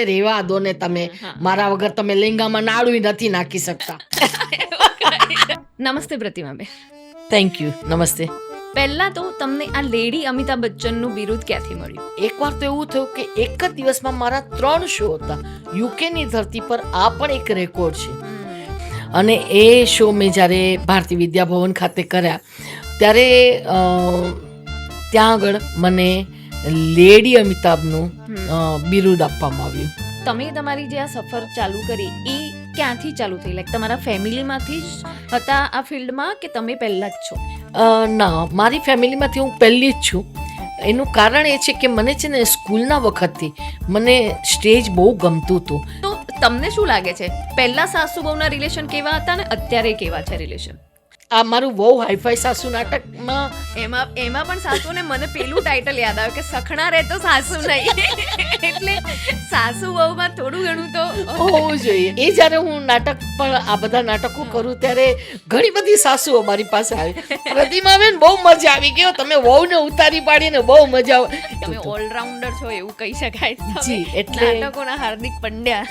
રેવા દો ને તમે, મારા વગર તમે લેંગામાં નાડું નથી નાખી શકતા. નમસ્તે પ્રતિમાબેન. Thank you. નમસ્તે. પહેલા તો તમને આ લેડી અમિતાભ બચ્ચનનું બિરુદ ક્યાંથી મળ્યું? એકવાર તો એવું થયું કે એક જ દિવસમાં મારા 3 શો હતા. યુકેની ધરતી પર આ પણ એક રેકોર્ડ છે. અને એ શો મેં જ્યારે ભારતીય વિદ્યાભવન ખાતે કર્યા ત્યારે ત્યાં આગળ મને લેડી અમિતાભનું બિરુદ આપવામાં આવ્યું. તમે તમારી જે આ સફર ચાલુ કરી એ ક્યાંથી ચાલુ થઈ? લાઈક તમારા ફેમિલીમાંથી જ હતા આ ફિલ્ડમાં કે તમે પહેલા જ છો? ના, મારી ફેમિલીમાંથી હું પહેલી જ છું. એનું કારણ એ છે કે મને છે ને સ્કૂલના વખતથી મને સ્ટેજ બહુ ગમતું હતું. તો તમને શું લાગે છે પહેલા સાસુ બહુના રિલેશન કેવા હતા ને અત્યારે કેવા છે રિલેશન? આ મારું બહુ હાઈફાઈ સાસુ નાટકમાં એમાં પણ સાસુને મને પેલું ટાઇટલ યાદ આવે કે સખણા રહે તો સાસુ નહીં. એટલે સાસુ વહુમાં થોડું ઘણું તો હોવું જોઈએ. એ જ્યારે હું નાટક પણ આ બધા નાટકો કરું ત્યારે ઘણી બધી સાસુઓ મારી પાસે આવી. પ્રતિમાબેન બહુ મજા આવી ગયો, તમે વહુને ઉતારી પાડીને બહુ મજા આવે. તમે ઓલરાઉન્ડર છો એવું કહી શકાય. જી, એટલે નાટકોના હાર્દિક પંડ્યા.